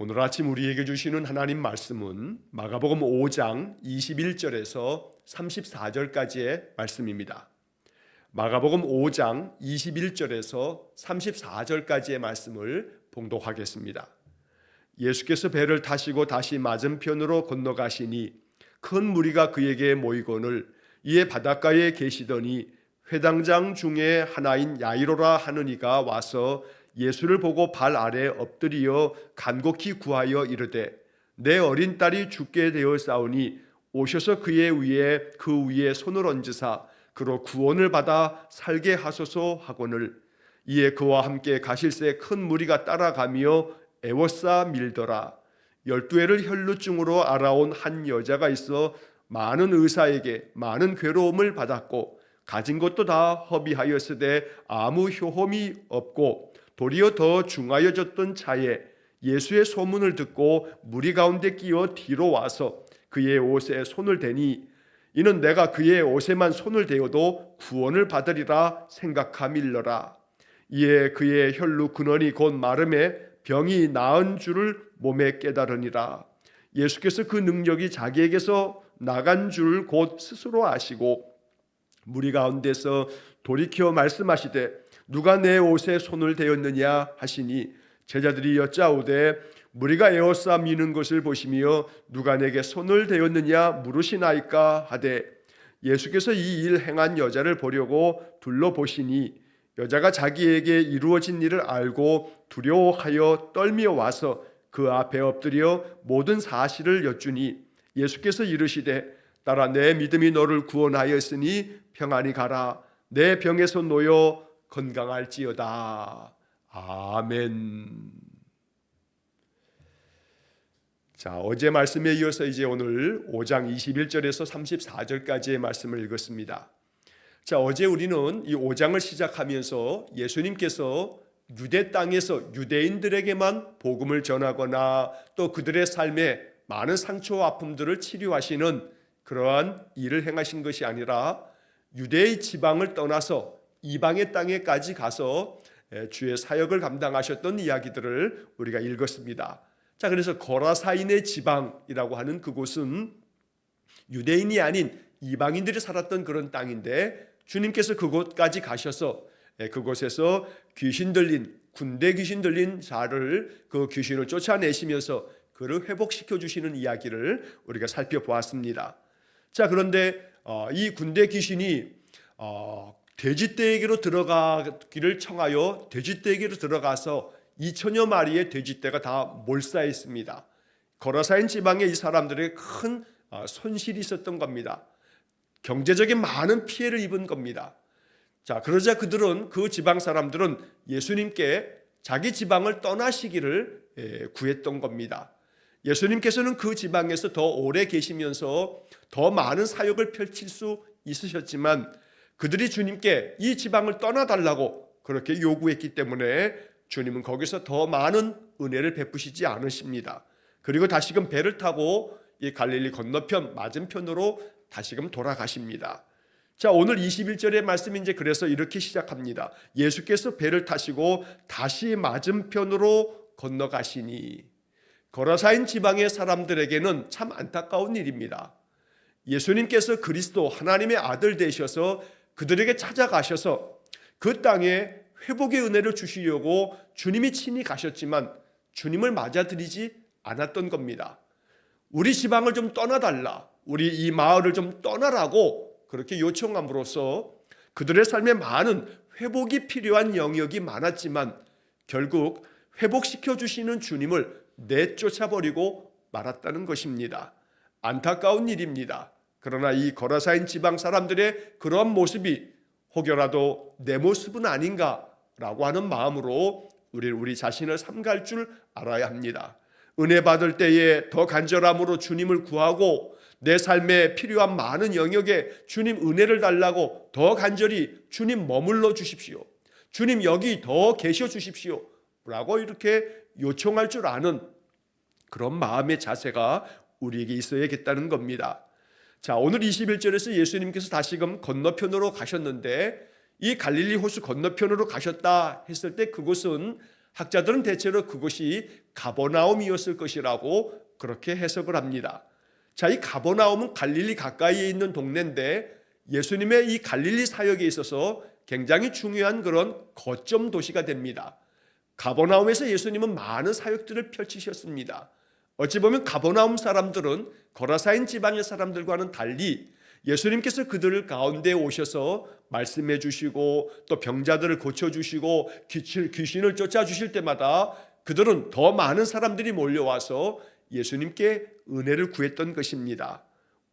오늘 아침 우리에게 주시는 하나님 말씀은 마가복음 5장 21절에서 34절까지의 말씀입니다. 마가복음 5장 21절에서 34절까지의 말씀을 봉독하겠습니다. 예수께서 배를 타시고 다시 맞은편으로 건너가시니 큰 무리가 그에게 모이거늘 이에 바닷가에 계시더니 회당장 중에 하나인 야이로라 하는 이가 와서 예수를 보고 발 아래 엎드리어 간곡히 구하여 이르되 내 어린 딸이 죽게 되었사오니 오셔서 그 위에 손을 얹으사 그로 구원을 받아 살게 하소서 하거늘 이에 그와 함께 가실새 큰 무리가 따라가며 애워싸 밀더라. 12해를 혈루증으로 알아온 한 여자가 있어 많은 의사에게 많은 괴로움을 받았고 가진 것도 다 허비하였으되 아무 효험이 없고 도리어 더 중하여졌던 차에 예수의 소문을 듣고 무리 가운데 끼어 뒤로 와서 그의 옷에 손을 대니 이는 내가 그의 옷에만 손을 대어도 구원을 받으리라 생각함일러라. 이에 그의 혈루 근원이 곧 마름에 병이 나은 줄을 몸에 깨달으니라. 예수께서 그 능력이 자기에게서 나간 줄 곧 스스로 아시고 무리 가운데서 돌이켜 말씀하시되 누가 내 옷에 손을 대었느냐 하시니 제자들이 여짜오되 무리가 에워싸 미는 것을 보시며 누가 내게 손을 대었느냐 물으시나이까 하되 예수께서 이 일 행한 여자를 보려고 둘러보시니 여자가 자기에게 이루어진 일을 알고 두려워하여 떨며 와서 그 앞에 엎드려 모든 사실을 여쭈니 예수께서 이르시되 딸아 내 믿음이 너를 구원하였으니 평안히 가라 내 병에서 놓여 건강할지어다. 아멘. 자, 어제 말씀에 이어서 이제 오늘 5장 21절에서 34절까지의 말씀을 읽었습니다. 자, 어제 우리는 이 5장을 시작하면서 예수님께서 유대 땅에서 유대인들에게만 복음을 전하거나 또 그들의 삶에 많은 상처와 아픔들을 치료하시는 그러한 일을 행하신 것이 아니라 유대의 지방을 떠나서 이방의 땅에까지 가서 주의 사역을 감당하셨던 이야기들을 우리가 읽었습니다. 자, 그래서 거라사인의 지방이라고 하는 그곳은 유대인이 아닌 이방인들이 살았던 그런 땅인데 주님께서 그곳까지 가셔서 그곳에서 귀신 들린 군대 귀신 들린 자를 그 귀신을 쫓아내시면서 그를 회복시켜 주시는 이야기를 우리가 살펴보았습니다. 자, 그런데 이 군대 귀신이 돼지떼에게로 들어가기를 청하여 돼지떼에게로 들어가서 2천여 마리의 돼지떼가 다 몰사했습니다. 거라사인 지방에 이 사람들에게 큰 손실이 있었던 겁니다. 경제적인 많은 피해를 입은 겁니다. 자, 그러자 그들은 그 지방 사람들은 예수님께 자기 지방을 떠나시기를 구했던 겁니다. 예수님께서는 그 지방에서 더 오래 계시면서 더 많은 사역을 펼칠 수 있으셨지만 그들이 주님께 이 지방을 떠나달라고 그렇게 요구했기 때문에 주님은 거기서 더 많은 은혜를 베푸시지 않으십니다. 그리고 다시금 배를 타고 이 갈릴리 건너편 맞은편으로 다시금 돌아가십니다. 자, 오늘 21절의 말씀이 이제 그래서 이렇게 시작합니다. 예수께서 배를 타시고 다시 맞은편으로 건너가시니 거라사인 지방의 사람들에게는 참 안타까운 일입니다. 예수님께서 그리스도 하나님의 아들 되셔서 그들에게 찾아가셔서 그 땅에 회복의 은혜를 주시려고 주님이 친히 가셨지만 주님을 맞아들이지 않았던 겁니다. 우리 지방을 좀 떠나달라, 우리 이 마을을 좀 떠나라고 그렇게 요청함으로써 그들의 삶에 많은 회복이 필요한 영역이 많았지만 결국 회복시켜 주시는 주님을 내쫓아버리고 말았다는 것입니다. 안타까운 일입니다. 그러나 이 거라사인 지방 사람들의 그런 모습이 혹여라도 내 모습은 아닌가라고 하는 마음으로 우리 자신을 삼갈 줄 알아야 합니다. 은혜 받을 때에 더 간절함으로 주님을 구하고 내 삶에 필요한 많은 영역에 주님 은혜를 달라고 더 간절히 주님 머물러 주십시오, 주님 여기 더 계셔 주십시오 라고 이렇게 요청할 줄 아는 그런 마음의 자세가 우리에게 있어야겠다는 겁니다. 자, 오늘 21절에서 예수님께서 다시금 건너편으로 가셨는데 이 갈릴리 호수 건너편으로 가셨다 했을 때 그곳은 학자들은 대체로 그것이 가버나움이었을 것이라고 그렇게 해석을 합니다. 자, 이 가버나움은 갈릴리 가까이에 있는 동네인데 예수님의 이 갈릴리 사역에 있어서 굉장히 중요한 그런 거점 도시가 됩니다. 가버나움에서 예수님은 많은 사역들을 펼치셨습니다. 어찌 보면 가버나움 사람들은 거라사인 지방의 사람들과는 달리 예수님께서 그들 가운데 오셔서 말씀해 주시고 또 병자들을 고쳐주시고 귀신을 쫓아주실 때마다 그들은 더 많은 사람들이 몰려와서 예수님께 은혜를 구했던 것입니다.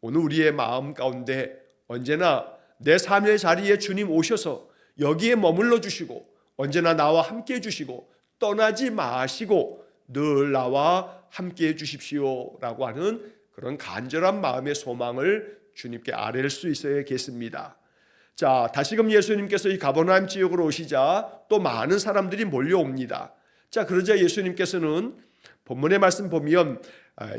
오늘 우리의 마음 가운데 언제나 내 삶의 자리에 주님 오셔서 여기에 머물러 주시고 언제나 나와 함께 해주시고 떠나지 마시고 늘 나와 함께 해주십시오 라고 하는 그런 간절한 마음의 소망을 주님께 아뢰일 수 있어야겠습니다. 자, 다시금 예수님께서 이 가버나움 지역으로 오시자 또 많은 사람들이 몰려옵니다. 자, 그러자 예수님께서는 본문의 말씀 보면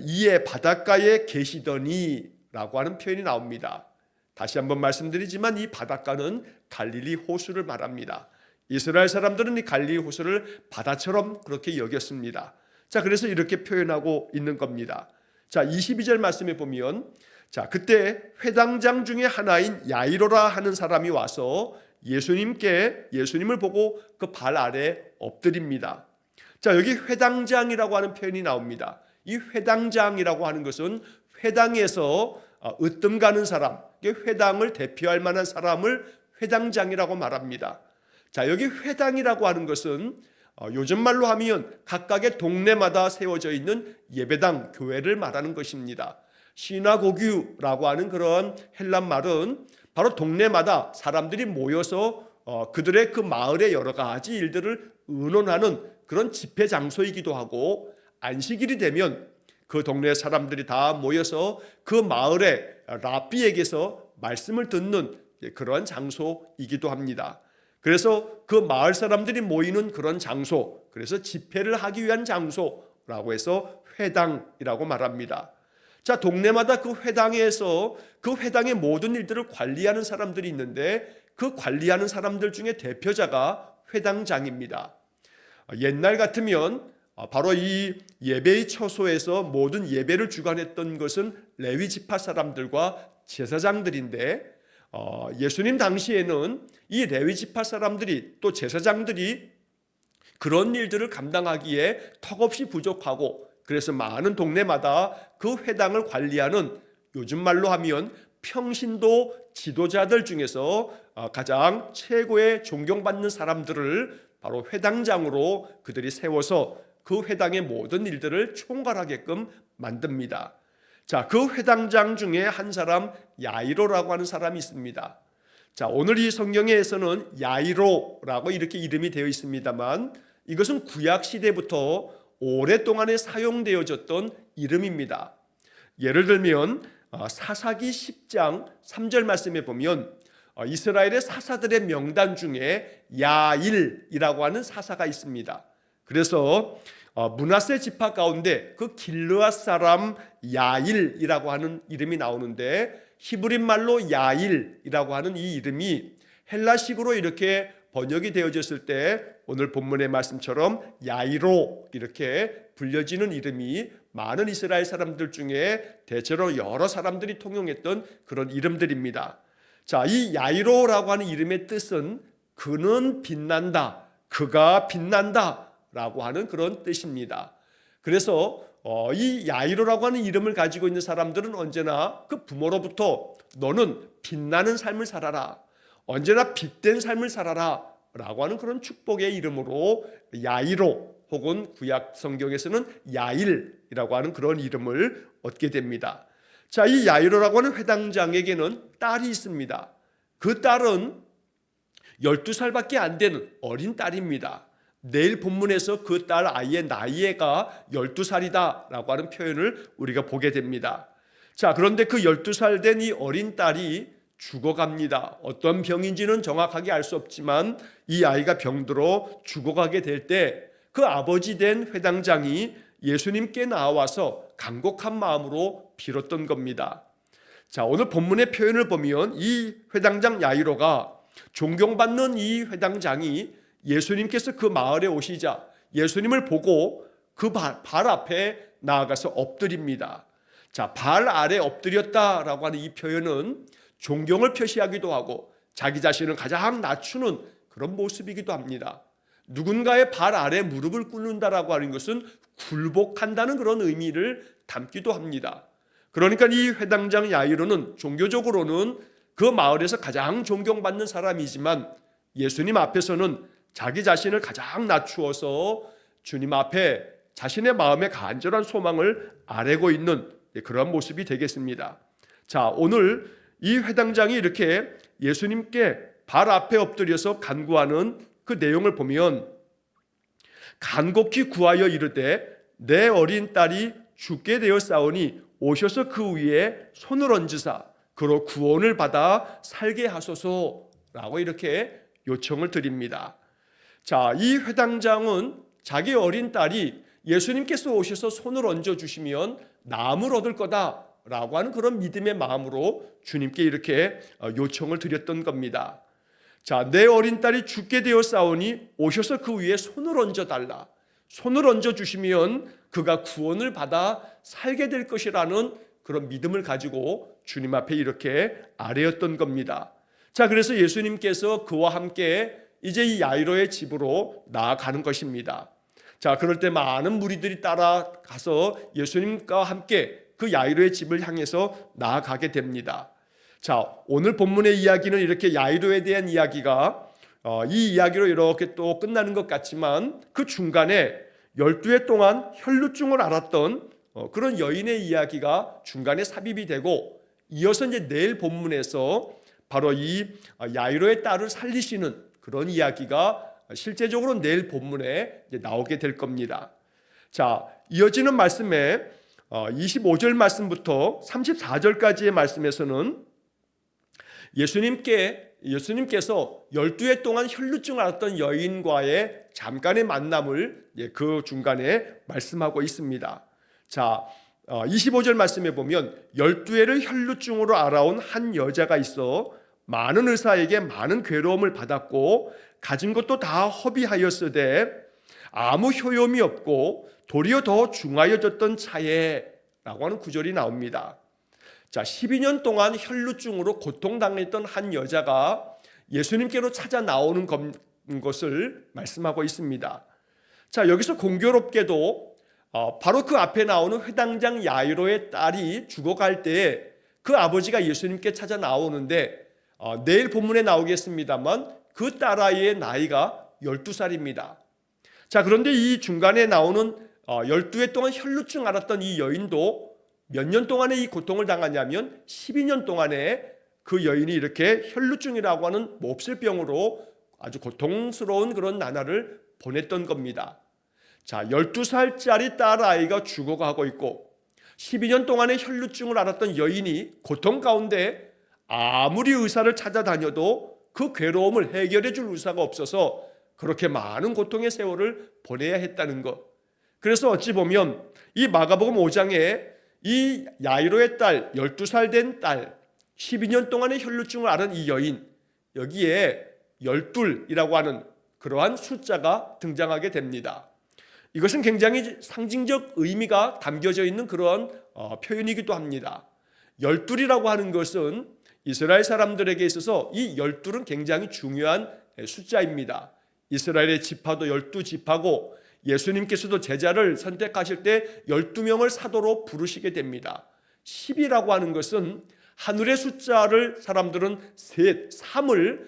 이에 바닷가에 계시더니 라고 하는 표현이 나옵니다. 다시 한번 말씀드리지만 이 바닷가는 갈릴리 호수를 말합니다. 이스라엘 사람들은 이 갈릴리 호수를 바다처럼 그렇게 여겼습니다. 자, 그래서 이렇게 표현하고 있는 겁니다. 자, 22절 말씀에 보면 자, 그때 회당장 중에 하나인 야이로라 하는 사람이 와서 예수님을 보고 그 발 아래 엎드립니다. 자, 여기 회당장이라고 하는 표현이 나옵니다. 이 회당장이라고 하는 것은 회당에서 으뜸 가는 사람, 회당을 대표할 만한 사람을 회당장이라고 말합니다. 자, 여기 회당이라고 하는 것은 요즘 말로 하면 각각의 동네마다 세워져 있는 예배당, 교회를 말하는 것입니다. 시나고규라고 하는 그런 헬란 말은 바로 동네마다 사람들이 모여서 그들의 그 마을의 여러 가지 일들을 의논하는 그런 집회 장소이기도 하고, 안식일이 되면 그 동네 사람들이 다 모여서 그 마을의 랍비에게서 말씀을 듣는 그런 장소이기도 합니다. 그래서 그 마을 사람들이 모이는 그런 장소, 그래서 집회를 하기 위한 장소라고 해서 회당이라고 말합니다. 자, 동네마다 그 회당에서 그 회당의 모든 일들을 관리하는 사람들이 있는데 그 관리하는 사람들 중에 대표자가 회당장입니다. 옛날 같으면 바로 이 예배의 처소에서 모든 예배를 주관했던 것은 레위 지파 사람들과 제사장들인데 예수님 당시에는 이 레위 지파 사람들이 또 제사장들이 그런 일들을 감당하기에 턱없이 부족하고, 그래서 많은 동네마다 그 회당을 관리하는, 요즘 말로 하면 평신도 지도자들 중에서 가장 최고의 존경받는 사람들을 바로 회당장으로 그들이 세워서 그 회당의 모든 일들을 총괄하게끔 만듭니다. 자, 그 회당장 중에 한 사람 야이로라고 하는 사람이 있습니다. 자, 오늘 이 성경에서는 야이로라고 이렇게 이름이 되어 있습니다만 이것은 구약 시대부터 오랫동안에 사용되어졌던 이름입니다. 예를 들면 사사기 10장 3절 말씀에 보면 이스라엘의 사사들의 명단 중에 야일이라고 하는 사사가 있습니다. 그래서 므낫세 지파 가운데 그 길르앗 사람 야일이라고 하는 이름이 나오는데, 히브리 말로 야일이라고 하는 이 이름이 헬라식으로 이렇게 번역이 되어졌을 때 오늘 본문의 말씀처럼 야이로 이렇게 불려지는 이름이 많은 이스라엘 사람들 중에 대체로 여러 사람들이 통용했던 그런 이름들입니다. 자, 이 야이로라고 하는 이름의 뜻은 그는 빛난다, 그가 빛난다 라고 하는 그런 뜻입니다. 그래서 이 야이로라고 하는 이름을 가지고 있는 사람들은 언제나 그 부모로부터 너는 빛나는 삶을 살아라, 언제나 빛된 삶을 살아라 라고 하는 그런 축복의 이름으로 야이로, 혹은 구약 성경에서는 야일이라고 하는 그런 이름을 얻게 됩니다. 자, 이 야이로라고 하는 회당장에게는 딸이 있습니다. 그 딸은 12살밖에 안 되는 어린 딸입니다. 내일 본문에서 그 딸 아이의 나이가 12살이다 라고 하는 표현을 우리가 보게 됩니다. 자, 그런데 그 12살 된 이 어린 딸이 죽어갑니다. 어떤 병인지는 정확하게 알 수 없지만 이 아이가 병들어 죽어가게 될 때 그 아버지 된 회당장이 예수님께 나와서 간곡한 마음으로 빌었던 겁니다. 자, 오늘 본문의 표현을 보면 이 회당장 야이로가 존경받는 이 회당장이 예수님께서 그 마을에 오시자 예수님을 보고 그 발 앞에 나아가서 엎드립니다. 자, 발 아래 엎드렸다라고 하는 이 표현은 존경을 표시하기도 하고 자기 자신을 가장 낮추는 그런 모습이기도 합니다. 누군가의 발 아래 무릎을 꿇는다라고 하는 것은 굴복한다는 그런 의미를 담기도 합니다. 그러니까 이 회당장 야이로는 종교적으로는 그 마을에서 가장 존경받는 사람이지만 예수님 앞에서는 자기 자신을 가장 낮추어서 주님 앞에 자신의 마음의 간절한 소망을 아뢰고 있는 그런 모습이 되겠습니다. 자, 오늘 이 회당장이 이렇게 예수님께 발 앞에 엎드려서 간구하는 그 내용을 보면 간곡히 구하여 이르되 내 어린 딸이 죽게 되었사오니 오셔서 그 위에 손을 얹으사 그로 구원을 받아 살게 하소서라고 이렇게 요청을 드립니다. 자, 이 회당장은 자기 어린 딸이 예수님께서 오셔서 손을 얹어주시면 나음을 얻을 거다라고 하는 그런 믿음의 마음으로 주님께 이렇게 요청을 드렸던 겁니다. 자, 내 어린 딸이 죽게 되었사오니 오셔서 그 위에 손을 얹어달라. 손을 얹어주시면 그가 구원을 받아 살게 될 것이라는 그런 믿음을 가지고 주님 앞에 이렇게 아뢰었던 겁니다. 자, 그래서 예수님께서 그와 함께 이제 이 야이로의 집으로 나아가는 것입니다. 자, 그럴 때 많은 무리들이 따라가서 예수님과 함께 그 야이로의 집을 향해서 나아가게 됩니다. 자, 오늘 본문의 이야기는 이렇게 야이로에 대한 이야기가 이 이야기로 이렇게 또 끝나는 것 같지만 그 중간에 12해 동안 혈루증을 앓았던 그런 여인의 이야기가 중간에 삽입이 되고 이어서 이제 내일 본문에서 바로 이 야이로의 딸을 살리시는 그런 이야기가 실제적으로 내일 본문에 이제 나오게 될 겁니다. 자, 이어지는 말씀에 25절 말씀부터 34절까지의 말씀에서는 예수님께서 12해 동안 혈루증을 앓았던 여인과의 잠깐의 만남을 그 중간에 말씀하고 있습니다. 자, 25절 말씀에 보면 12해를 혈루증으로 앓아온 한 여자가 있어 많은 의사에게 많은 괴로움을 받았고 가진 것도 다 허비하였으되 아무 효용이 없고 도리어 더 중하여졌던 차에 라고 하는 구절이 나옵니다. 자, 12년 동안 혈루증으로 고통당했던 한 여자가 예수님께로 찾아 나오는 것을 말씀하고 있습니다. 자, 여기서 공교롭게도 바로 그 앞에 나오는 회당장 야이로의 딸이 죽어갈 때에 그 아버지가 예수님께 찾아 나오는데 내일 본문에 나오겠습니다만 그 딸아이의 나이가 12살입니다. 자, 그런데 이 중간에 나오는 12해 동안 혈루증 앓았던 이 여인도 몇 년 동안에 이 고통을 당하냐면 12년 동안에 그 여인이 이렇게 혈루증이라고 하는 몹쓸병으로 아주 고통스러운 그런 나날을 보냈던 겁니다. 자, 12살짜리 딸아이가 죽어가고 있고 12년 동안에 혈루증을 앓았던 여인이 고통 가운데 아무리 의사를 찾아다녀도 그 괴로움을 해결해 줄 의사가 없어서 그렇게 많은 고통의 세월을 보내야 했다는 것. 그래서 어찌 보면 이 마가복음 5장에 이 야이로의 딸, 12살 된 딸, 12년 동안의 혈루증을 앓은 이 여인, 여기에 12이라고 하는 그러한 숫자가 등장하게 됩니다. 이것은 굉장히 상징적 의미가 담겨져 있는 그런 표현이기도 합니다. 12이라고 하는 것은 이스라엘 사람들에게 있어서 이 12은 굉장히 중요한 숫자입니다. 이스라엘의 지파도 12지파고 예수님께서도 제자를 선택하실 때 12명을 사도로 부르시게 됩니다. 10이라고 하는 것은 하늘의 숫자를 사람들은 3을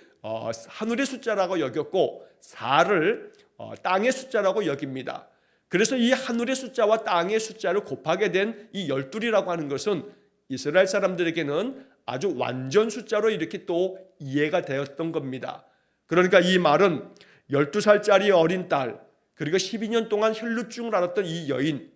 하늘의 숫자라고 여겼고 4를 땅의 숫자라고 여깁니다. 그래서 이 하늘의 숫자와 땅의 숫자를 곱하게 된 이 12이라고 하는 것은 이스라엘 사람들에게는 아주 완전 숫자로 이렇게 또 이해가 되었던 겁니다. 그러니까 이 말은 12살짜리 어린 딸, 그리고 12년 동안 혈루증을 앓았던 이 여인,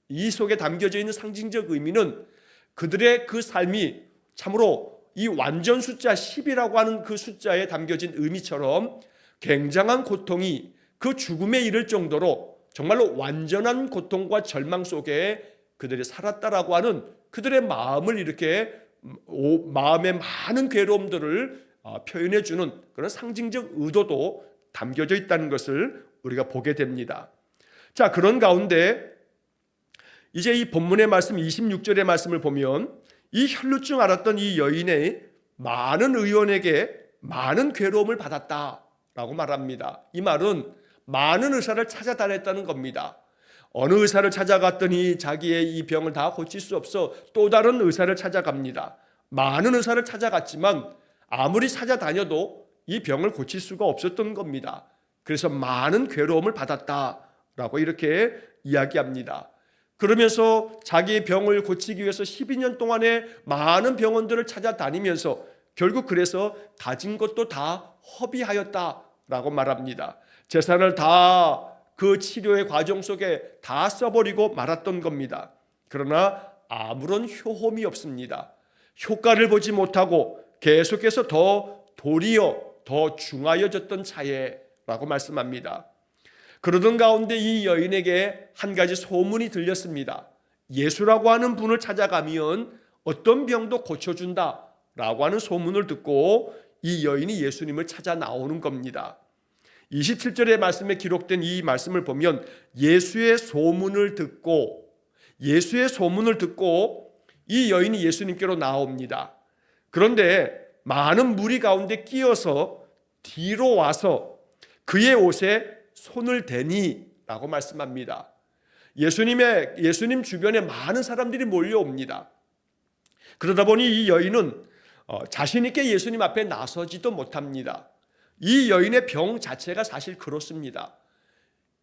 이 속에 담겨져 있는 상징적 의미는 그들의 그 삶이 참으로 이 완전 숫자 10이라고 하는 그 숫자에 담겨진 의미처럼 굉장한 고통이 그 죽음에 이를 정도로 정말로 완전한 고통과 절망 속에 그들이 살았다라고 하는 그들의 마음을 이렇게 마음의 많은 괴로움들을 표현해 주는 그런 상징적 의도도 담겨져 있다는 것을 우리가 보게 됩니다. 자, 그런 가운데 이제 이 본문의 말씀 26절의 말씀을 보면 이 혈루증 앓았던 이 여인의 많은 의원에게 많은 괴로움을 받았다라고 말합니다. 이 말은 많은 의사를 찾아다녔다는 겁니다. 어느 의사를 찾아갔더니 자기의 이 병을 다 고칠 수 없어 또 다른 의사를 찾아갑니다. 많은 의사를 찾아갔지만 아무리 찾아다녀도 이 병을 고칠 수가 없었던 겁니다. 그래서 많은 괴로움을 받았다라고 이렇게 이야기합니다. 그러면서 자기의 병을 고치기 위해서 12년 동안에 많은 병원들을 찾아다니면서 결국 그래서 가진 것도 다 허비하였다라고 말합니다. 재산을 다 그 치료의 과정 속에 다 써버리고 말았던 겁니다. 그러나 아무런 효험이 없습니다. 효과를 보지 못하고 계속해서 도리어 더 중하여졌던 차에라고 말씀합니다. 그러던 가운데 이 여인에게 한 가지 소문이 들렸습니다. 예수라고 하는 분을 찾아가면 어떤 병도 고쳐준다라고 하는 소문을 듣고 이 여인이 예수님을 찾아 나오는 겁니다. 27절의 말씀에 기록된 이 말씀을 보면 예수의 소문을 듣고 이 여인이 예수님께로 나옵니다. 그런데 많은 무리 가운데 끼어서 뒤로 와서 그의 옷에 손을 대니 라고 말씀합니다. 예수님 주변에 많은 사람들이 몰려옵니다. 그러다 보니 이 여인은 자신 있게 예수님 앞에 나서지도 못합니다. 이 여인의 병 자체가 사실 그렇습니다.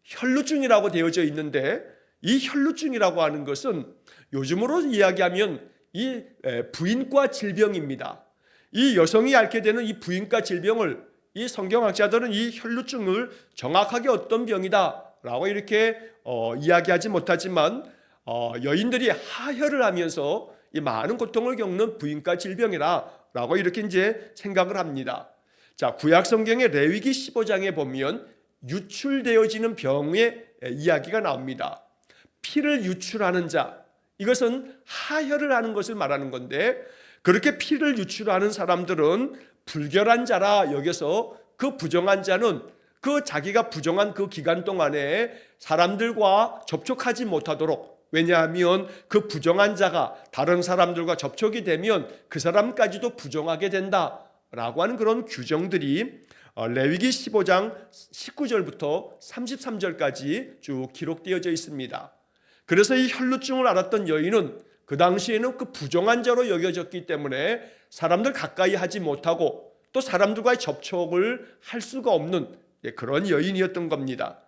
혈루증이라고 되어져 있는데 이 혈루증이라고 하는 것은 요즘으로 이야기하면 이 부인과 질병입니다. 이 여성이 앓게 되는 이 부인과 질병을 이 성경학자들은 이 혈루증을 정확하게 어떤 병이다라고 이렇게 이야기하지 못하지만 여인들이 하혈을 하면서 이 많은 고통을 겪는 부인과 질병이라고 이렇게 이제 생각을 합니다. 자, 구약 성경의 레위기 15장에 보면 유출되어지는 병의 이야기가 나옵니다. 피를 유출하는 자, 이것은 하혈을 하는 것을 말하는 건데 그렇게 피를 유출하는 사람들은 불결한 자라 여겨서 그 부정한 자는 그 자기가 부정한 그 기간 동안에 사람들과 접촉하지 못하도록, 왜냐하면 그 부정한 자가 다른 사람들과 접촉이 되면 그 사람까지도 부정하게 된다라고 하는 그런 규정들이 레위기 15장 19절부터 33절까지 쭉 기록되어져 있습니다. 그래서 이 혈루증을 앓았던 여인은 그 당시에는 그 부정한 자로 여겨졌기 때문에 사람들 가까이 하지 못하고 또 사람들과의 접촉을 할 수가 없는 그런 여인이었던 겁니다.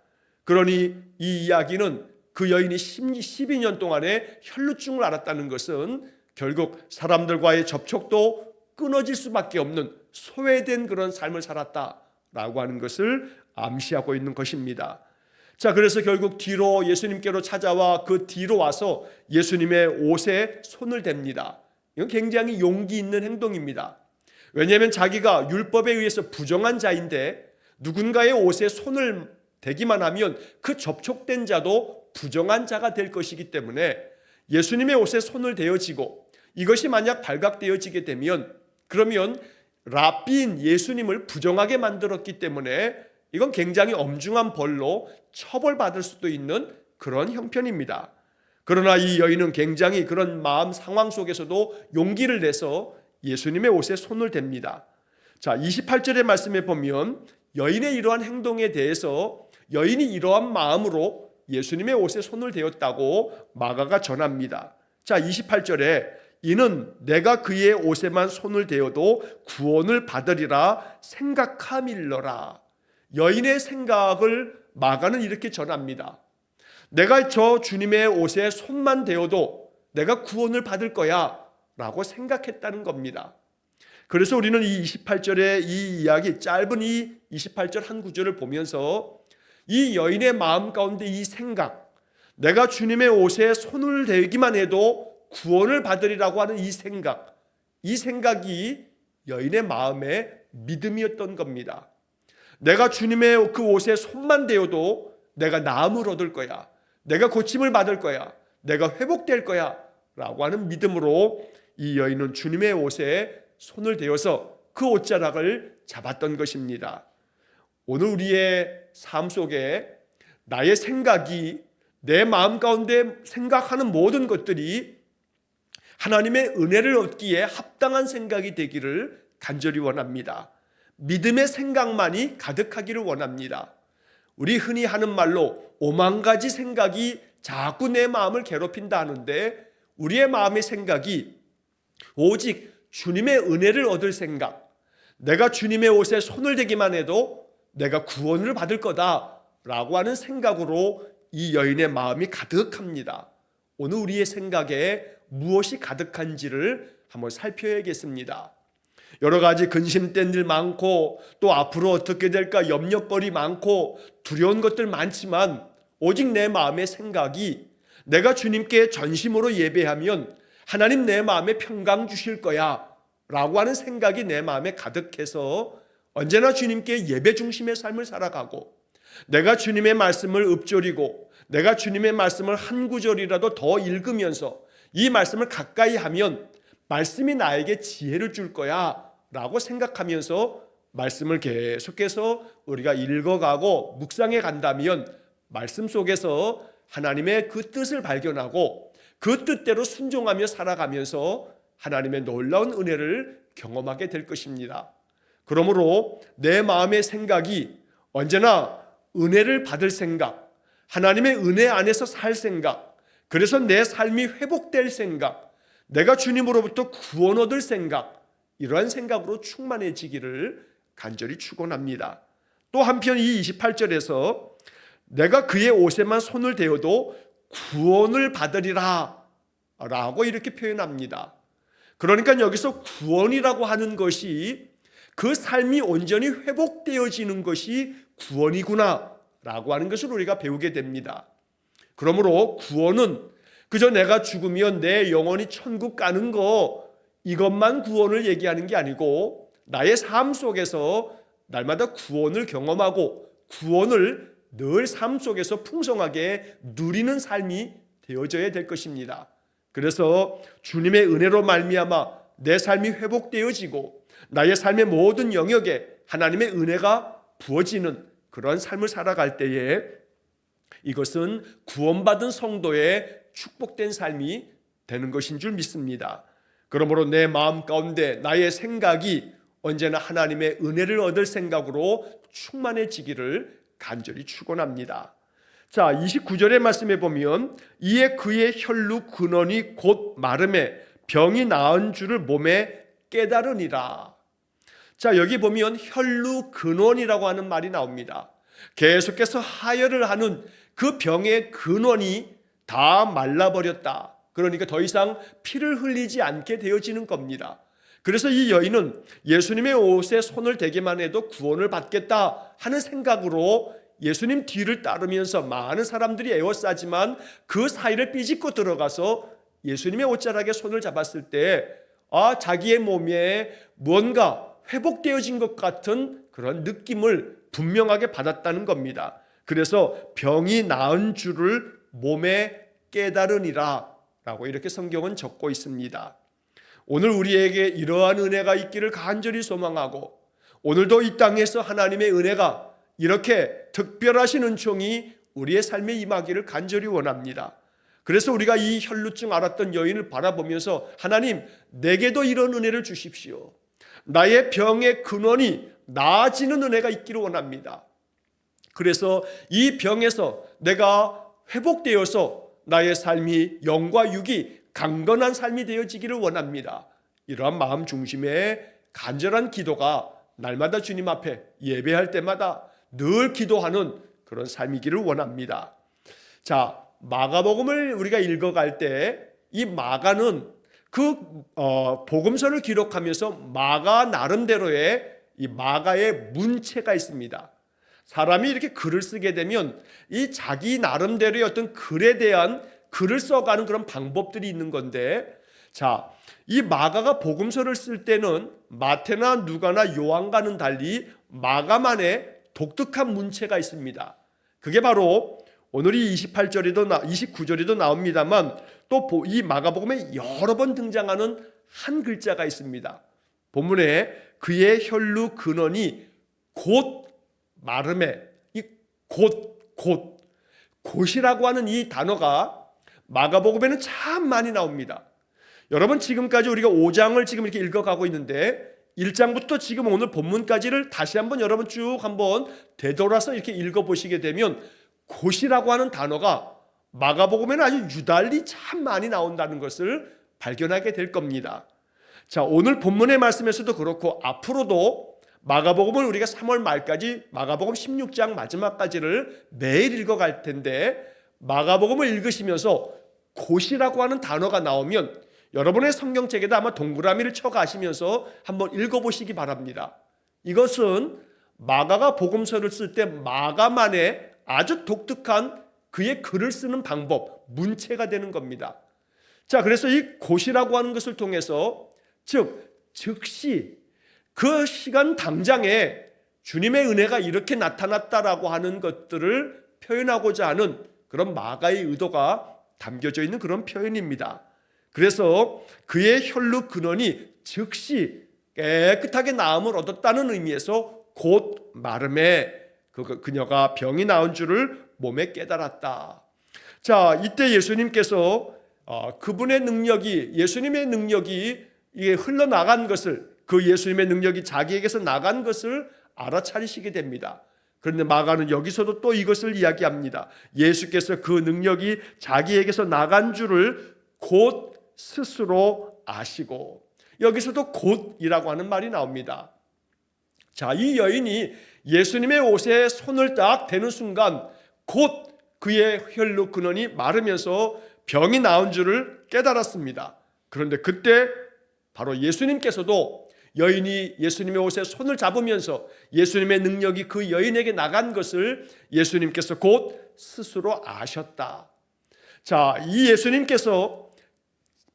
그러니 이 이야기는 그 여인이 12년 동안에 혈루증을 앓았다는 것은 결국 사람들과의 접촉도 끊어질 수밖에 없는 소외된 그런 삶을 살았다라고 하는 것을 암시하고 있는 것입니다. 자, 그래서 결국 뒤로 예수님께로 찾아와 그 뒤로 와서 예수님의 옷에 손을 댑니다. 이건 굉장히 용기 있는 행동입니다. 왜냐하면 자기가 율법에 의해서 부정한 자인데 누군가의 옷에 손을 대기만 하면 그 접촉된 자도 부정한 자가 될 것이기 때문에 예수님의 옷에 손을 대어지고 이것이 만약 발각되어지게 되면 그러면 랍비인 예수님을 부정하게 만들었기 때문에 이건 굉장히 엄중한 벌로 처벌받을 수도 있는 그런 형편입니다. 그러나 이 여인은 굉장히 그런 마음 상황 속에서도 용기를 내서 예수님의 옷에 손을 댑니다. 자, 28절의 말씀에 보면 여인의 이러한 행동에 대해서 여인이 이러한 마음으로 예수님의 옷에 손을 대었다고 마가가 전합니다. 자, 28절에 이는 내가 그의 옷에만 손을 대어도 구원을 받으리라 생각함일러라. 여인의 생각을 마가는 이렇게 전합니다. 내가 저 주님의 옷에 손만 대어도 내가 구원을 받을 거야 라고 생각했다는 겁니다. 그래서 우리는 이 28절의 이 이야기, 짧은 이 28절 한 구절을 보면서 이 여인의 마음 가운데 이 생각, 내가 주님의 옷에 손을 대기만 해도 구원을 받으리라고 하는 이 생각이 여인의 마음의 믿음이었던 겁니다. 내가 주님의 그 옷에 손만 대어도 내가 나음을 얻을 거야, 내가 고침을 받을 거야, 내가 회복될 거야 라고 하는 믿음으로 이 여인은 주님의 옷에 손을 대어서 그 옷자락을 잡았던 것입니다. 오늘 우리의 삶 속에 나의 생각이, 내 마음 가운데 생각하는 모든 것들이 하나님의 은혜를 얻기에 합당한 생각이 되기를 간절히 원합니다. 믿음의 생각만이 가득하기를 원합니다. 우리 흔히 하는 말로 5만 가지 생각이 자꾸 내 마음을 괴롭힌다 하는데, 우리의 마음의 생각이 오직 주님의 은혜를 얻을 생각, 내가 주님의 옷에 손을 대기만 해도 내가 구원을 받을 거다라고 하는 생각으로 이 여인의 마음이 가득합니다. 오늘 우리의 생각에 무엇이 가득한지를 한번 살펴야겠습니다. 여러 가지 근심된 일 많고, 또 앞으로 어떻게 될까 염려거리 많고 두려운 것들 많지만, 오직 내 마음의 생각이 내가 주님께 전심으로 예배하면 하나님 내 마음에 평강 주실 거야 라고 하는 생각이 내 마음에 가득해서 언제나 주님께 예배 중심의 삶을 살아가고, 내가 주님의 말씀을 읊조리고 내가 주님의 말씀을 한 구절이라도 더 읽으면서 이 말씀을 가까이 하면 말씀이 나에게 지혜를 줄 거야 라고 생각하면서 말씀을 계속해서 우리가 읽어가고 묵상해 간다면, 말씀 속에서 하나님의 그 뜻을 발견하고 그 뜻대로 순종하며 살아가면서 하나님의 놀라운 은혜를 경험하게 될 것입니다. 그러므로 내 마음의 생각이 언제나 은혜를 받을 생각, 하나님의 은혜 안에서 살 생각, 그래서 내 삶이 회복될 생각, 내가 주님으로부터 구원 얻을 생각, 이러한 생각으로 충만해지기를 간절히 축원합니다. 또 한편 이 28절에서 내가 그의 옷에만 손을 대어도 구원을 받으리라 라고 이렇게 표현합니다. 그러니까 여기서 구원이라고 하는 것이 그 삶이 온전히 회복되어지는 것이 구원이구나 라고 하는 것을 우리가 배우게 됩니다. 그러므로 구원은 그저 내가 죽으면 내 영혼이 천국 가는 거, 이것만 구원을 얘기하는 게 아니고, 나의 삶 속에서 날마다 구원을 경험하고 구원을 늘 삶 속에서 풍성하게 누리는 삶이 되어져야 될 것입니다. 그래서 주님의 은혜로 말미암아 내 삶이 회복되어지고 나의 삶의 모든 영역에 하나님의 은혜가 부어지는 그런 삶을 살아갈 때에 이것은 구원받은 성도의 축복된 삶이 되는 것인 줄 믿습니다. 그러므로 내 마음 가운데 나의 생각이 언제나 하나님의 은혜를 얻을 생각으로 충만해지기를 간절히 축원합니다. 자, 29절의 말씀에 보면 이에 그의 혈루 근원이 곧 마름에 병이 나은 줄을 몸에 깨달으니라. 자, 여기 보면 혈루 근원이라고 하는 말이 나옵니다. 계속해서 하혈을 하는 그 병의 근원이 다 말라버렸다. 그러니까 더 이상 피를 흘리지 않게 되어지는 겁니다. 그래서 이 여인은 예수님의 옷에 손을 대기만 해도 구원을 받겠다 하는 생각으로 예수님 뒤를 따르면서 많은 사람들이 에워싸지만 그 사이를 삐집고 들어가서 예수님의 옷자락에 손을 잡았을 때 자기의 몸에 무언가 회복되어진 것 같은 그런 느낌을 분명하게 받았다는 겁니다. 그래서 병이 나은 줄을 몸에 깨달으니라 라고 이렇게 성경은 적고 있습니다. 오늘 우리에게 이러한 은혜가 있기를 간절히 소망하고, 오늘도 이 땅에서 하나님의 은혜가 이렇게 특별하신 은총이 우리의 삶에 임하기를 간절히 원합니다. 그래서 우리가 이 혈루증 앓았던 여인을 바라보면서 하나님, 내게도 이런 은혜를 주십시오. 나의 병의 근원이 나아지는 은혜가 있기를 원합니다. 그래서 이 병에서 내가 회복되어서 나의 삶이 영과 육이 강건한 삶이 되어지기를 원합니다. 이러한 마음 중심의 간절한 기도가 날마다 주님 앞에 예배할 때마다 늘 기도하는 그런 삶이기를 원합니다. 자, 마가복음을 우리가 읽어갈 때 이 마가는 그 복음서를 기록하면서 마가 나름대로의 이 마가의 문체가 있습니다. 사람이 이렇게 글을 쓰게 되면 이 자기 나름대로의 어떤 글에 대한 글을 써가는 그런 방법들이 있는 건데, 자, 이 마가가 복음서를 쓸 때는 마태나 누가나 요한과는 달리 마가만의 독특한 문체가 있습니다. 그게 바로 오늘이 29절에도 나옵니다만 또 이 마가복음에 여러 번 등장하는 한 글자가 있습니다. 본문에 그의 혈루 근원이 곧 마름에, 이 곧 곧이라고 하는 이 단어가 마가복음에는 참 많이 나옵니다. 여러분, 지금까지 우리가 5장을 지금 이렇게 읽어가고 있는데 1장부터 지금 오늘 본문까지를 다시 한번 여러분 쭉 한번 되돌아서 이렇게 읽어보시게 되면 곧이라고 하는 단어가 마가복음에는 아주 유달리 참 많이 나온다는 것을 발견하게 될 겁니다. 자, 오늘 본문의 말씀에서도 그렇고 앞으로도 마가복음을 우리가 3월 말까지 마가복음 16장 마지막까지를 매일 읽어갈 텐데, 마가복음을 읽으시면서 곧이라고 하는 단어가 나오면 여러분의 성경책에다 아마 동그라미를 쳐 가시면서 한번 읽어보시기 바랍니다. 이것은 마가가 복음서를 쓸 때 마가만의 아주 독특한 그의 글을 쓰는 방법, 문체가 되는 겁니다. 자, 그래서 이 곧이라고 하는 것을 통해서 즉시 그 시간 당장에 주님의 은혜가 이렇게 나타났다라고 하는 것들을 표현하고자 하는 그런 마가의 의도가 담겨져 있는 그런 표현입니다. 그래서 그의 혈루 근원이 즉시 깨끗하게 나음을 얻었다는 의미에서 곧 마름에 그녀가 병이 나은 줄을 몸에 깨달았다. 자, 이때 예수님께서 그분의 능력이, 예수님의 능력이 이게 흘러나간 것을, 그 예수님의 능력이 자기에게서 나간 것을 알아차리시게 됩니다. 그런데 마가는 여기서도 또 이것을 이야기합니다. 예수께서 그 능력이 자기에게서 나간 줄을 곧 스스로 아시고, 여기서도 곧이라고 하는 말이 나옵니다. 자, 이 여인이 예수님의 옷에 손을 딱 대는 순간 곧 그의 혈루 근원이 마르면서 병이 나은 줄을 깨달았습니다. 그런데 그때 바로 예수님께서도 여인이 예수님의 옷에 손을 잡으면서 예수님의 능력이 그 여인에게 나간 것을 예수님께서 곧 스스로 아셨다. 자, 이 예수님께서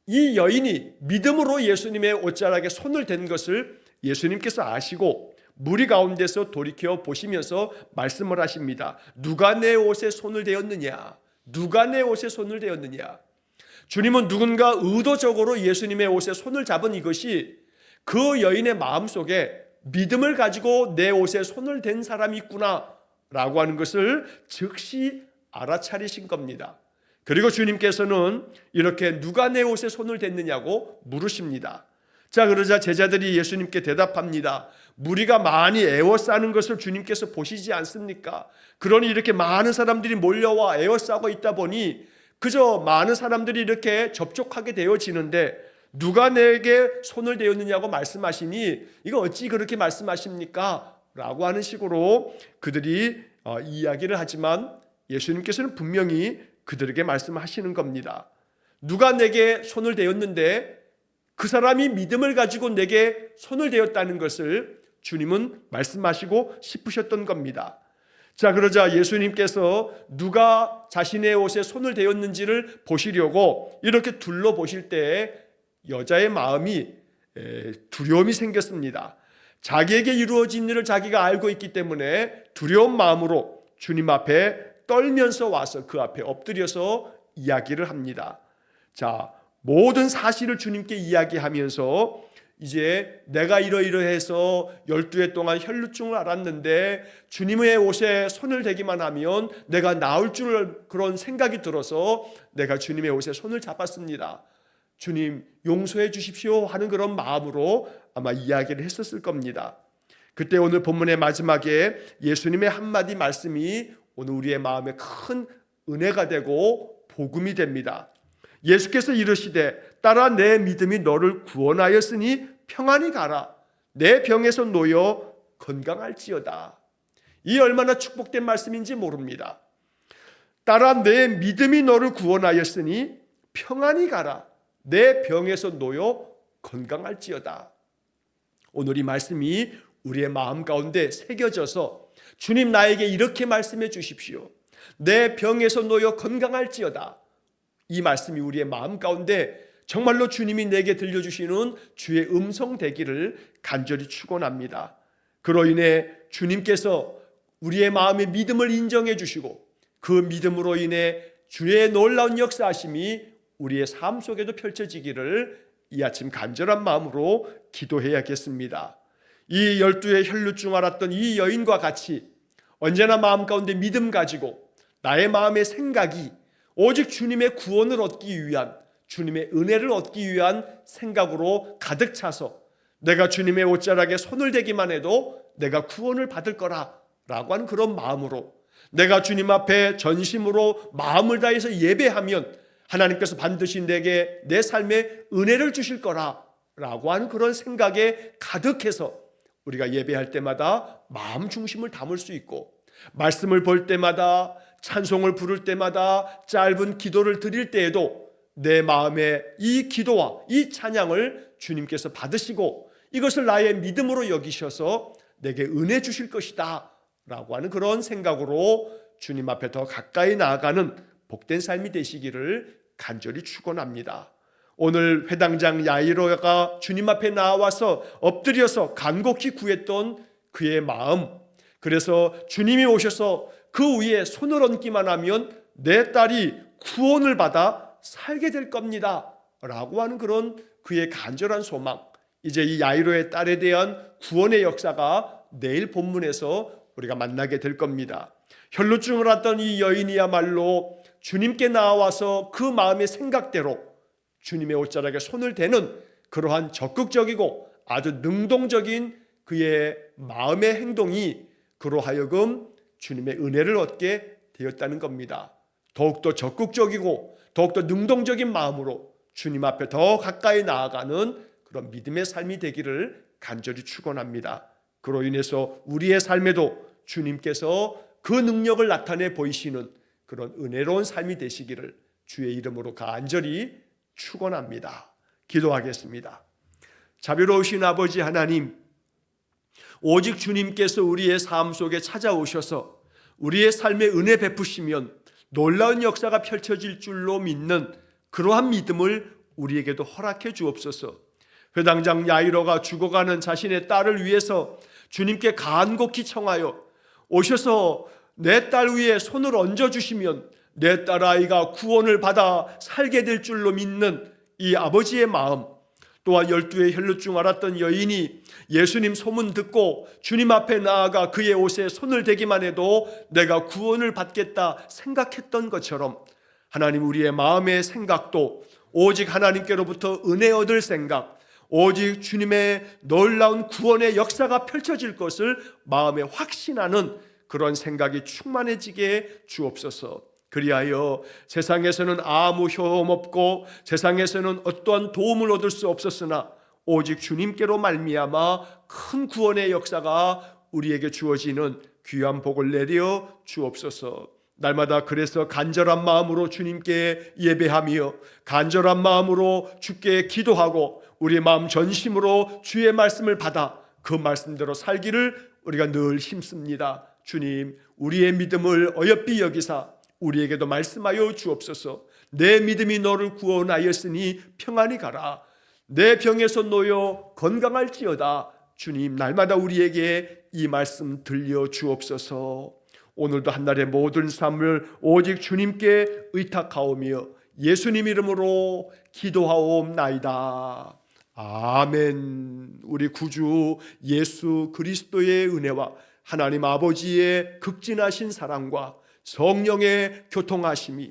이 여인이 믿음으로 예수님의 옷자락에 손을 댄 것을 예수님께서 아시고 무리 가운데서 돌이켜 보시면서 말씀을 하십니다. 누가 내 옷에 손을 대었느냐? 누가 내 옷에 손을 대었느냐? 주님은 누군가 의도적으로 예수님의 옷에 손을 잡은 이것이 그 여인의 마음속에 믿음을 가지고 내 옷에 손을 댄 사람이 있구나 라고 하는 것을 즉시 알아차리신 겁니다. 그리고 주님께서는 이렇게 누가 내 옷에 손을 댔느냐고 물으십니다. 자, 그러자 제자들이 예수님께 대답합니다. 무리가 많이 에워싸는 것을 주님께서 보시지 않습니까? 그러니 이렇게 많은 사람들이 몰려와 에워싸고 있다 보니 그저 많은 사람들이 이렇게 접촉하게 되어지는데 누가 내게 손을 대었느냐고 말씀하시니 이거 어찌 그렇게 말씀하십니까? 라고 하는 식으로 그들이 이야기를 하지만 예수님께서는 분명히 그들에게 말씀하시는 겁니다. 누가 내게 손을 대었는데 그 사람이 믿음을 가지고 내게 손을 대었다는 것을 주님은 말씀하시고 싶으셨던 겁니다. 자, 그러자 예수님께서 누가 자신의 옷에 손을 대었는지를 보시려고 이렇게 둘러보실 때 여자의 마음이 두려움이 생겼습니다. 자기에게 이루어진 일을 자기가 알고 있기 때문에 두려운 마음으로 주님 앞에 떨면서 와서 그 앞에 엎드려서 이야기를 합니다. 자, 모든 사실을 주님께 이야기하면서 이제 내가 이러이러해서 12해 동안 혈루증을 앓았는데 주님의 옷에 손을 대기만 하면 내가 나을 줄 그런 생각이 들어서 내가 주님의 옷에 손을 잡았습니다. 주님 용서해 주십시오 하는 그런 마음으로 아마 이야기를 했었을 겁니다. 그때 오늘 본문의 마지막에 예수님의 한마디 말씀이 오늘 우리의 마음에 큰 은혜가 되고 복음이 됩니다. 예수께서 이르시되 따라 내 믿음이 너를 구원하였으니 평안히 가라. 내 병에서 놓여 건강할지어다. 이 얼마나 축복된 말씀인지 모릅니다. 따라 내 믿음이 너를 구원하였으니 평안히 가라. 내 병에서 놓여 건강할지어다. 오늘 이 말씀이 우리의 마음 가운데 새겨져서 주님 나에게 이렇게 말씀해 주십시오. 내 병에서 놓여 건강할지어다. 이 말씀이 우리의 마음 가운데 정말로 주님이 내게 들려주시는 주의 음성 되기를 간절히 축원합니다. 그로 인해 주님께서 우리의 마음의 믿음을 인정해 주시고 그 믿음으로 인해 주의 놀라운 역사하심이 우리의 삶 속에도 펼쳐지기를 이 아침 간절한 마음으로 기도해야겠습니다. 이 12의 혈루증 앓았던 이 여인과 같이 언제나 마음 가운데 믿음 가지고 나의 마음의 생각이 오직 주님의 구원을 얻기 위한, 주님의 은혜를 얻기 위한 생각으로 가득 차서 내가 주님의 옷자락에 손을 대기만 해도 내가 구원을 받을 거라라고 하는 그런 마음으로, 내가 주님 앞에 전심으로 마음을 다해서 예배하면 하나님께서 반드시 내게 내 삶에 은혜를 주실 거라라고 하는 그런 생각에 가득해서 우리가 예배할 때마다 마음 중심을 담을 수 있고, 말씀을 볼 때마다, 찬송을 부를 때마다, 짧은 기도를 드릴 때에도 내 마음에 이 기도와 이 찬양을 주님께서 받으시고 이것을 나의 믿음으로 여기셔서 내게 은혜 주실 것이다 라고 하는 그런 생각으로 주님 앞에 더 가까이 나아가는 복된 삶이 되시기를 간절히 축원합니다. 오늘 회당장 야이로가 주님 앞에 나와서 엎드려서 간곡히 구했던 그의 마음, 그래서 주님이 오셔서 그 위에 손을 얹기만 하면 내 딸이 구원을 받아 살게 될 겁니다 라고 하는 그런 그의 간절한 소망, 이제 이 야이로의 딸에 대한 구원의 역사가 내일 본문에서 우리가 만나게 될 겁니다. 혈루증을 앓던 이 여인이야말로 주님께 나와서 그 마음의 생각대로 주님의 옷자락에 손을 대는 그러한 적극적이고 아주 능동적인 그의 마음의 행동이 그로 하여금 주님의 은혜를 얻게 되었다는 겁니다. 더욱더 적극적이고 더욱더 능동적인 마음으로 주님 앞에 더 가까이 나아가는 그런 믿음의 삶이 되기를 간절히 축원합니다. 그로 인해서 우리의 삶에도 주님께서 그 능력을 나타내 보이시는 그런 은혜로운 삶이 되시기를 주의 이름으로 간절히 축원합니다. 기도하겠습니다. 자비로우신 아버지 하나님, 오직 주님께서 우리의 삶 속에 찾아오셔서 우리의 삶에 은혜 베푸시면 놀라운 역사가 펼쳐질 줄로 믿는 그러한 믿음을 우리에게도 허락해 주옵소서. 회당장 야이로가 죽어가는 자신의 딸을 위해서 주님께 간곡히 청하여 오셔서 내 딸 위에 손을 얹어주시면 내 딸아이가 구원을 받아 살게 될 줄로 믿는 이 아버지의 마음, 또한 12의 혈루증 앓았던 여인이 예수님 소문 듣고 주님 앞에 나아가 그의 옷에 손을 대기만 해도 내가 구원을 받겠다 생각했던 것처럼 하나님, 우리의 마음의 생각도 오직 하나님께로부터 은혜 얻을 생각, 오직 주님의 놀라운 구원의 역사가 펼쳐질 것을 마음에 확신하는 그런 생각이 충만해지게 주옵소서. 그리하여 세상에서는 아무 효험 없고 세상에서는 어떠한 도움을 얻을 수 없었으나 오직 주님께로 말미암아 큰 구원의 역사가 우리에게 주어지는 귀한 복을 내려 주옵소서. 날마다 그래서 간절한 마음으로 주님께 예배하며 간절한 마음으로 주께 기도하고 우리의 마음 전심으로 주의 말씀을 받아 그 말씀대로 살기를 우리가 늘 힘씁니다. 주님, 우리의 믿음을 어여삐 여기사 우리에게도 말씀하여 주옵소서. 내 믿음이 너를 구원하였으니 평안히 가라. 내 병에서 놓여 건강할지어다. 주님, 날마다 우리에게 이 말씀 들려 주옵소서. 오늘도 한날의 모든 삶을 오직 주님께 의탁하오며 예수님 이름으로 기도하옵나이다. 아멘. 우리 구주 예수 그리스도의 은혜와 하나님 아버지의 극진하신 사랑과 성령의 교통하심이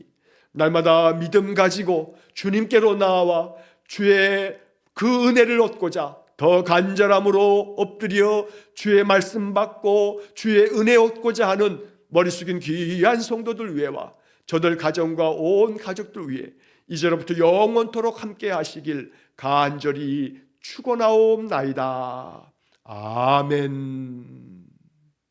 날마다 믿음 가지고 주님께로 나와 주의 그 은혜를 얻고자 더 간절함으로 엎드려 주의 말씀 받고 주의 은혜 얻고자 하는 머리 숙인 귀한 성도들 위해와 저들 가정과 온 가족들 위해 이제로부터 영원토록 함께 하시길 간절히 축원하옵나이다. 아멘.